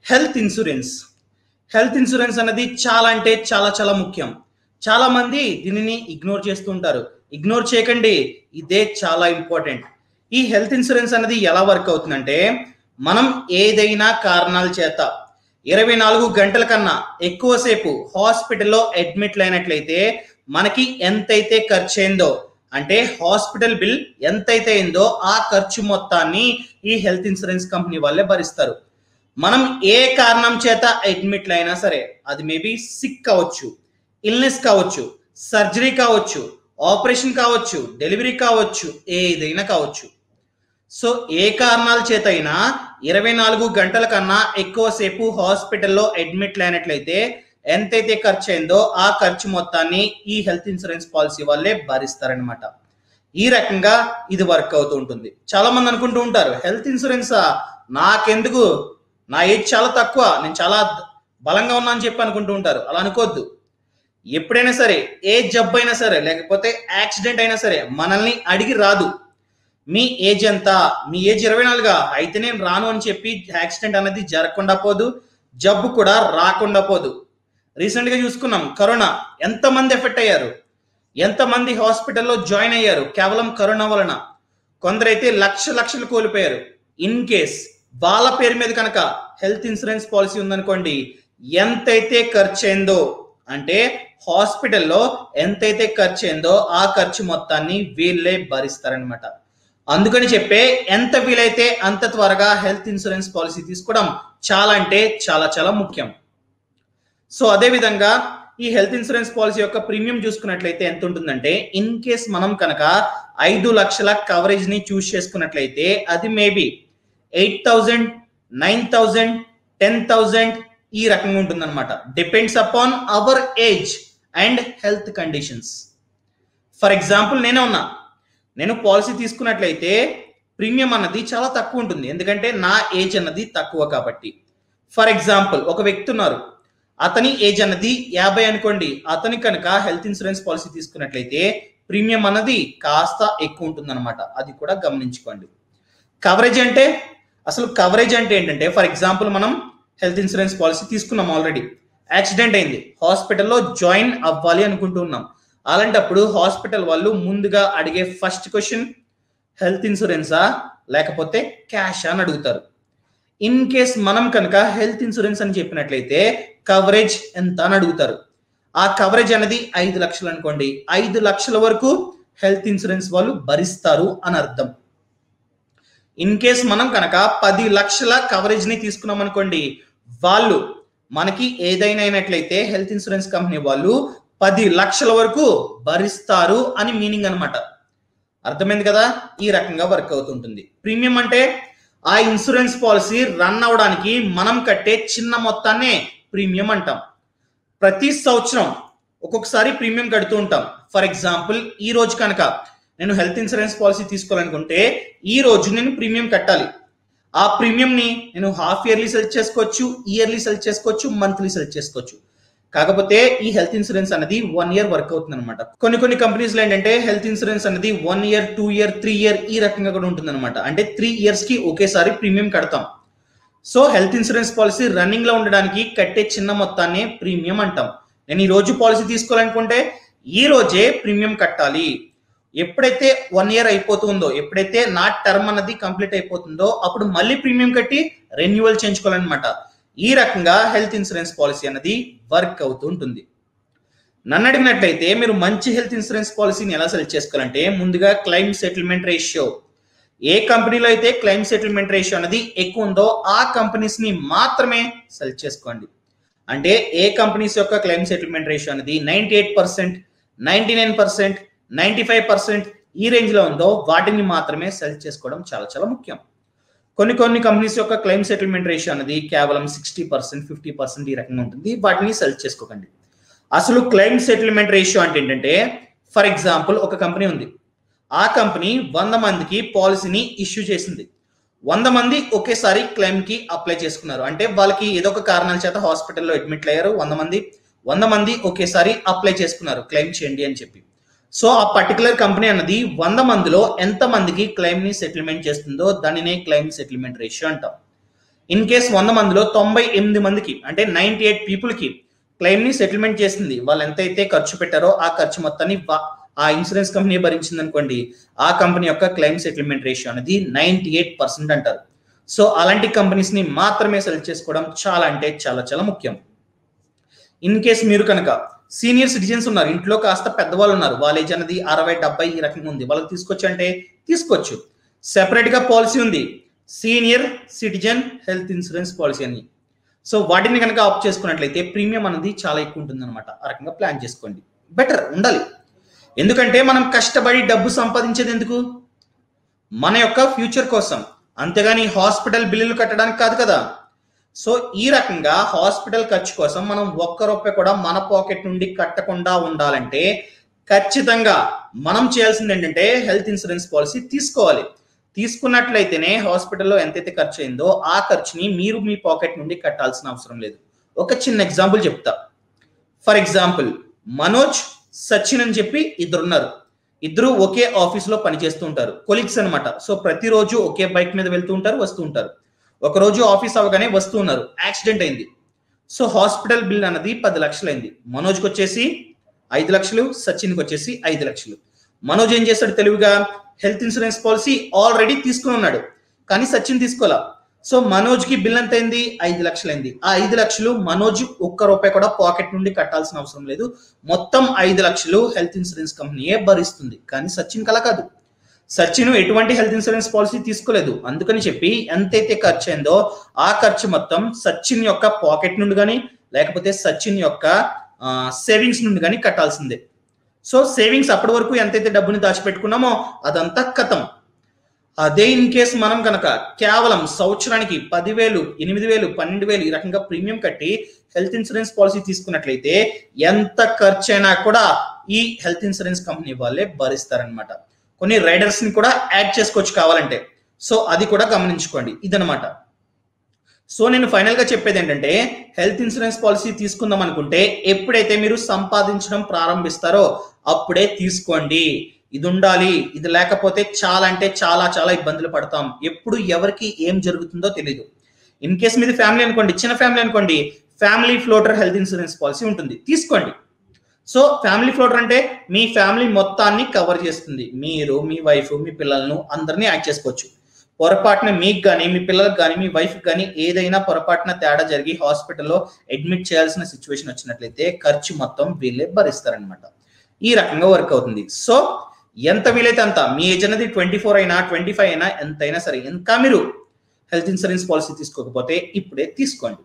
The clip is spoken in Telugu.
హెల్త్ ఇన్సూరెన్స్ హెల్త్ ఇన్సూరెన్స్ అనేది చాలా అంటే చాలా చాలా ముఖ్యం. చాలా మంది దీనిని ఇగ్నోర్ చేస్తూ ఉంటారు. ఇగ్నోర్ చేయకండి, ఇదే చాలా ఇంపార్టెంట్. ఈ హెల్త్ ఇన్సూరెన్స్ అనేది ఎలా వర్క్ అవుతుందంటే, మనం ఏదైనా కారణాల చేత 24 గంటల కన్నా ఎక్కువసేపు హాస్పిటల్లో అడ్మిట్ అయినట్లయితే మనకి ఎంతైతే ఖర్చు అయిందో, అంటే హాస్పిటల్ బిల్ ఎంతైతే అయిందో ఆ ఖర్చు మొత్తాన్ని ఈ హెల్త్ ఇన్సూరెన్స్ కంపెనీ వాళ్ళే భరిస్తారు. మనం ఏ కారణం చేత అడ్మిట్ అయినా సరే, అది మేబీ సిక్ కావచ్చు, ఇల్నెస్ కావచ్చు, సర్జరీ కావచ్చు, ఆపరేషన్ కావచ్చు, డెలివరీ కావచ్చు, ఏదైనా కావచ్చు. సో ఏ కారణాల చేత అయినా 24 గంటల కన్నా ఎక్కువసేపు హాస్పిటల్లో అడ్మిట్ అయినట్లయితే ఎంతైతే ఖర్చు అయిందో ఆ ఖర్చు మొత్తాన్ని ఈ హెల్త్ ఇన్సూరెన్స్ పాలసీ వాళ్ళే భరిస్తారనమాట. ఈ రకంగా ఇది వర్క్ అవుతూ ఉంటుంది. చాలా మంది అనుకుంటూ ఉంటారు, హెల్త్ ఇన్సూరెన్సా, నాకెందుకు, నా ఏజ్ చాలా తక్కువ, నేను చాలా బలంగా ఉన్నా అని చెప్పి అనుకుంటూ ఉంటారు. అలా అనుకోవద్దు. ఎప్పుడైనా సరే, ఏ జబ్బు అయినా సరే, లేకపోతే యాక్సిడెంట్ అయినా సరే మనల్ని అడిగి రాదు. మీ ఏజ్ ఎంత, మీ ఏజ్ 24 అయితే నేను రాను అని చెప్పి యాక్సిడెంట్ అనేది జరగకుండా పోదు, జబ్బు కూడా రాకుండా పోదు. రీసెంట్ గా చూసుకున్నాం, కరోనా ఎంతమంది ఎఫెక్ట్ అయ్యారు, ఎంతమంది హాస్పిటల్లో జాయిన్ అయ్యారు కేవలం కరోనా వలన. కొందరైతే లక్షలు కోల్పోయారు. ఇన్ కేస్ వాళ్ళ పేరు మీద కనుక హెల్త్ ఇన్సూరెన్స్ పాలసీ ఉందనుకోండి, ఎంతైతే ఖర్చు అయిందో, అంటే హాస్పిటల్లో ఎంతైతే ఖర్చు అయిందో ఆ ఖర్చు మొత్తాన్ని వీళ్ళే భరిస్తారనమాట. అందుకని చెప్పే ఎంత వీలైతే అంత త్వరగా హెల్త్ ఇన్సూరెన్స్ పాలసీ తీసుకోవడం చాలా అంటే చాలా చాలా ముఖ్యం. సో అదే విధంగా ఈ హెల్త్ ఇన్సూరెన్స్ పాలసీ యొక్క ప్రీమియం చూసుకున్నట్లయితే ఎంత ఉంటుందంటే, ఇన్ కేస్ మనం కనుక 5 లక్షల కవరేజ్ ని చూస్ చేసుకున్నట్లయితే అది మేబీ 8,000, 9,000, 10,000 ఈ రకంగా ఉంటుందన్నమాట. Depends upon our age and health conditions. For example నేను పాలసీ తీసుకున్నట్లయితే ప్రీమియం అన్నది చాలా తక్కువ ఉంటుంది, ఎందుకంటే నా ఏజ్ అన్నది తక్కువ కాబట్టి. ఫర్ ఎగ్జాంపుల్ ఒక వ్యక్తి ఉన్నారు, అతని ఏజ్ అన్నది 50 అనుకోండి. అతని కనుక హెల్త్ ఇన్సూరెన్స్ పాలసీ తీసుకున్నట్లయితే ప్రీమియం అన్నది కాస్త ఎక్కువ ఉంటుంది అనమాట. అది కూడా గమనించుకోండి. కవరేజ్ అంటే ఏంటంటే, ఫర్ ఎగ్జాంపుల్ మనం హెల్త్ ఇన్సూరెన్స్ పాలసీ తీసుకున్నాం, ఆల్రెడీ యాక్సిడెంట్ అయింది, హాస్పిటల్లో జాయిన్ అవ్వాలి అనుకుంటున్నాం. అలాంటప్పుడు హాస్పిటల్ వాళ్ళు ముందుగా అడిగే ఫస్ట్ క్వశ్చన్ హెల్త్ ఇన్సూరెన్సా లేకపోతే క్యాష్ అని అడుగుతారు. ఇన్ కేస్ మనం కనుక హెల్త్ ఇన్సూరెన్స్ అని చెప్పినట్లయితే కవరేజ్ ఎంత అని అడుగుతారు. ఆ కవరేజ్ అనేది 5 లక్షలు అనుకోండి, 5 లక్షల వరకు హెల్త్ ఇన్సూరెన్స్ వాళ్ళు భరిస్తారు అని అర్థం. ఇన్ కేస్ మనం కనుక 10 లక్షల కవరేజ్ ని తీసుకున్నాం అనుకోండి, వాళ్ళు మనకి ఏదైనా అయినట్లయితే హెల్త్ ఇన్సూరెన్స్ కంపెనీ వాళ్ళు 10 లక్షల వరకు భరిస్తారు అని మీనింగ్ అనమాట. అర్థమైంది కదా? ఈ రకంగా వర్క్ అవుతుంటుంది. ప్రీమియం అంటే ఆ ఇన్సూరెన్స్ పాలసీ రన్ అవడానికి మనం కట్టే చిన్న మొత్తాన్నే ప్రీమియం అంటాం. ప్రతి సంవత్సరం ఒక్కొక్కసారి ప్రీమియం కడుతూ ఉంటాం. ఫర్ ఎగ్జాంపుల్ ఈ రోజు కనుక నేను హెల్త్ ఇన్సూరెన్స్ పాలసీ తీసుకోవాలనుకుంటే ఈ రోజు నేను ప్రీమియం కట్టాలి. ఆ ప్రీమియం ని నేను హాఫ్ ఇయర్లీ సెలెక్ట్ చేసుకోవచ్చు, ఇయర్లీ సెలెక్ట్ చేసుకోవచ్చు, మంత్లీ సెలెక్ట్ చేసుకోవచ్చు. కాకపోతే ఈ హెల్త్ ఇన్సూరెన్స్ అనేది 1 ఇయర్ వర్క్ అవుతుంది అనమాట. కొన్ని కంపెనీస్ లో ఏంటంటే హెల్త్ ఇన్సూరెన్స్ అనేది 1 ఇయర్, 2 ఇయర్, 3 ఇయర్ ఈ రకంగా కూడా ఉంటుంది అనమాట. అంటే 3 ఇయర్స్ కి ఒకేసారి ప్రీమియం కడతాం. So health insurance policy running లో ఉండడానికి కట్టే చిన్న మొత్తాన్ని ప్రీమియం అంటాం. నేను ఈ రోజు పాలసీ తీసుకోవాలనుకుంటే ఈ రోజే ప్రీమియం కట్టాలి. ఎప్పుడైతే 1 ఇయర్ అయిపోతుందో, ఎప్పుడైతే నా టర్మ్ అన్నది కంప్లీట్ అయిపోతుందో అప్పుడు మళ్ళీ ప్రీమియం కట్టి రెన్యువల్ చేయించుకోవాలన్నమాట. ఈ రకంగా హెల్త్ ఇన్సూరెన్స్ పాలసీ అనేది వర్క్ అవుతూ ఉంటుంది. నన్ను అడిగినట్లయితే మీరు మంచి హెల్త్ ఇన్సూరెన్స్ పాలసీని ఎలా సెలెక్ట్ చేసుకోవాలంటే, ముందుగా క్లెయిమ్ సెటిల్మెంట్ రేషియో. ఏ కంపెనీలో అయితే క్లెయిమ్ సెటిల్మెంట్ రేషియో అనేది ఎక్కువ ఉందో ఆ కంపెనీస్ ని మాత్రమే సెలెక్ట్ చేసుకోండి. అంటే ఏ కంపెనీస్ యొక్క క్లెయిమ్ సెటిల్మెంట్ రేషియో అనేది 98%, 99%, 95% ఈ రేంజ్ లో ఉందో వాటిని మాత్రమే సెలెక్ట్ చేసుకోవడం చాలా చాలా ముఖ్యం. కొన్ని కంపెనీస్ యొక్క క్లెయిమ్ సెటిల్మెంట్ రేషియో అనేది కేవలం 60%, 50% ఈ రకంగా ఉంటుంది. వాటిని సెలెక్ట్ చేసుకోకండి. అసలు క్లెయిమ్ సెటిల్మెంట్ రేషియో అంటే ఏంటంటే, ఫర్ ఎగ్జాంపుల్ ఒక కంపెనీ ఉంది, ఆ కంపెనీ 100 మందికి పాలసీని ఇష్యూ చేసింది. 100 మంది ఒకేసారి క్లెయిమ్ కి అప్లై చేసుకున్నారు. అంటే వాళ్ళకి ఏదో ఒక కారణాల చేత హాస్పిటల్లో అడ్మిట్ అయ్యారు. 100 మంది ఒకేసారి అప్లై చేసుకున్నారు క్లెయిమ్ చేయండి అని చెప్పి. సో ఆ పర్టికులర్ కంపెనీ అన్నది 100 మందిలో ఎంత మందికి క్లెయిమ్ ని సెటిల్మెంట్ చేస్తుందో దానినే క్లెయిమ్ సెటిల్మెంట్ రేషియో అంటాం. ఇన్ కేస్ 100 మందిలో 98 మందికి అంటే 98 పీపుల్కి క్లెయిమ్ ని సెటిల్మెంట్ చేసింది. వాళ్ళు ఎంతైతే ఖర్చు పెట్టారో ఆ ఖర్చు మొత్తాన్ని ఆ ఇన్సూరెన్స్ కంపెనీ భరించింది అనుకోండి, ఆ కంపెనీ యొక్క క్లెయిమ్ సెటిల్మెంట్ రేషియో అనేది 98% అంటారు. సో అలాంటి కంపెనీస్ ని మాత్రమే సెలెక్ట్ చేసుకోవడం చాలా అంటే చాలా చాలా ముఖ్యం. ఇన్ కేస్ మీరు కనుక సీనియర్ సిటిజన్స్ ఉన్నారు, ఇంట్లో కాస్త పెద్దవాళ్ళు ఉన్నారు, వాళ్ళ ఏజ్ అనేది 60-70 ఈ రకంగా ఉంది, వాళ్ళకి తీసుకోవచ్చు అంటే తీసుకోవచ్చు. సెపరేట్ గా పాలసీ ఉంది, senior citizen health insurance policy అని. సో వాటిని కనుక ఆప్ట్ చేసుకున్నట్లయితే ప్రీమియం అనేది చాలా ఎక్కువ ఉంటుంది అనమాట. ఆ రకంగా ప్లాన్ చేసుకోండి, బెటర్ ఉండాలి. ఎందుకంటే మనం కష్టపడి డబ్బు సంపాదించేది ఎందుకు? మన యొక్క ఫ్యూచర్ కోసం, అంతేగాని హాస్పిటల్ బిల్లులు కట్టడానికి కాదు కదా. సో ఈ రకంగా హాస్పిటల్ ఖర్చు కోసం మనం ఒక్క రూపాయి కూడా మన పాకెట్ నుండి కట్టకుండా ఉండాలంటే ఖచ్చితంగా మనం చేయాల్సింది ఏంటంటే హెల్త్ ఇన్సూరెన్స్ పాలసీ తీసుకోవాలి. తీసుకున్నట్లయితేనే హాస్పిటల్లో ఎంతైతే ఖర్చు అయిందో ఆ ఖర్చుని మీరు మీ పాకెట్ నుండి కట్టాల్సిన అవసరం లేదు. ఒక చిన్న ఎగ్జాంపుల్ చెప్తా. ఫర్ ఎగ్జాంపుల్, మనోజ్, సచిన్ అని చెప్పి ఇద్దరున్నారు. ఇద్దరు ఒకే ఆఫీస్ లో పనిచేస్తూ ఉంటారు, కొలీగ్స్ అనమాట. సో ప్రతిరోజు ఒకే బైక్ మీద వెళ్తూ ఉంటారు, వస్తూ ఉంటారు. ఒక రోజు ఆఫీస్ అవగానే వస్తూ ఉన్నారు, యాక్సిడెంట్ అయింది. సో హాస్పిటల్ బిల్ అన్నది 10 లక్షలు అయింది. మనోజ్కి వచ్చేసి 5 లక్షలు, సచిన్కి వచ్చేసి 5 లక్షలు. మనోజ్ ఏం చేస్తాడు తెలివిగా, హెల్త్ ఇన్సూరెన్స్ పాలసీ ఆల్రెడీ తీసుకుని ఉన్నాడు, కానీ సచిన్ తీసుకోవాలా. సో మనోజ్ కి బిల్ ఎంత అయింది? 5 లక్షలు అయింది. ఆ 5 లక్షలు మనోజ్ ఒక్క రూపాయి కూడా పాకెట్ నుండి కట్టాల్సిన అవసరం లేదు. మొత్తం 5 లక్షలు హెల్త్ ఇన్సూరెన్స్ కంపెనీయే భరిస్తుంది. కానీ సచిన్ కలా కాదు, సచిన్ ఎటువంటి హెల్త్ ఇన్సూరెన్స్ పాలసీ తీసుకోలేదు. అందుకని చెప్పి ఎంతైతే ఖర్చు అయిందో ఆ ఖర్చు మొత్తం సచిన్ యొక్క పాకెట్ నుండి కానీ లేకపోతే సచిన్ యొక్క సేవింగ్స్ నుండి కానీ కట్టాల్సిందే. సో సేవింగ్స్ అప్పటి వరకు ఎంతైతే డబ్బుని దాచిపెట్టుకున్నామో అదంతా ఖతం. అదే ఇన్ కేసు మనం కనుక కేవలం సంవత్సరానికి 10,000, 8,000, 12,000 ఈ రకంగా ప్రీమియం కట్టి హెల్త్ ఇన్సూరెన్స్ పాలసీ తీసుకున్నట్లయితే ఎంత ఖర్చు అయినా కూడా ఈ హెల్త్ ఇన్సూరెన్స్ కంపెనీ వాళ్ళే భరిస్తారనమాట. కొన్ని రైడర్స్ ని కూడా యాడ్ చేసుకోవచ్చు కావాలంటే. సో అది కూడా గమనించుకోండి. ఇదనమాట. సో నేను ఫైనల్ గా చెప్పేది ఏంటంటే, హెల్త్ ఇన్సూరెన్స్ పాలసీ తీసుకుందాం అనుకుంటే ఎప్పుడైతే మీరు సంపాదించడం ప్రారంభిస్తారో అప్పుడే తీసుకోండి. ఇది ఉండాలి, ఇది లేకపోతే చాలా అంటే చాలా చాలా ఇబ్బందులు పడతాం. ఎప్పుడు ఎవరికి ఏం జరుగుతుందో తెలియదు. ఇన్ కేస్ మీది ఫ్యామిలీ అనుకోండి, చిన్న ఫ్యామిలీ అనుకోండి, family floater health insurance policy ఉంటుంది, తీసుకోండి. సో ఫ్యామిలీ ఫ్లోటర్ అంటే మీ ఫ్యామిలీ మొత్తాన్ని కవర్ చేస్తుంది. మీరు, మీ వైఫ్, మీ పిల్లలను అందరినీ యాడ్ చేసుకోవచ్చు. పొరపాటున మీకు కానీ, మీ పిల్లలకు కానీ, మీ వైఫ్ కానీ ఏదైనా పొరపాటున తేడా జరిగి హాస్పిటల్లో అడ్మిట్ చేయాల్సిన సిచ్యువేషన్ వచ్చినట్లయితే ఖర్చు మొత్తం వీళ్ళే భరిస్తారనమాట. ఈ రకంగా వర్క్ అవుతుంది. సో ఎంత వీలైతే అంత, మీ ఏజ్ అనేది 24 అయినా 25 అయినా ఎంతైనా సరే, ఇంకా మీరు హెల్త్ ఇన్సూరెన్స్ పాలసీ తీసుకోకపోతే ఇప్పుడే తీసుకోండి.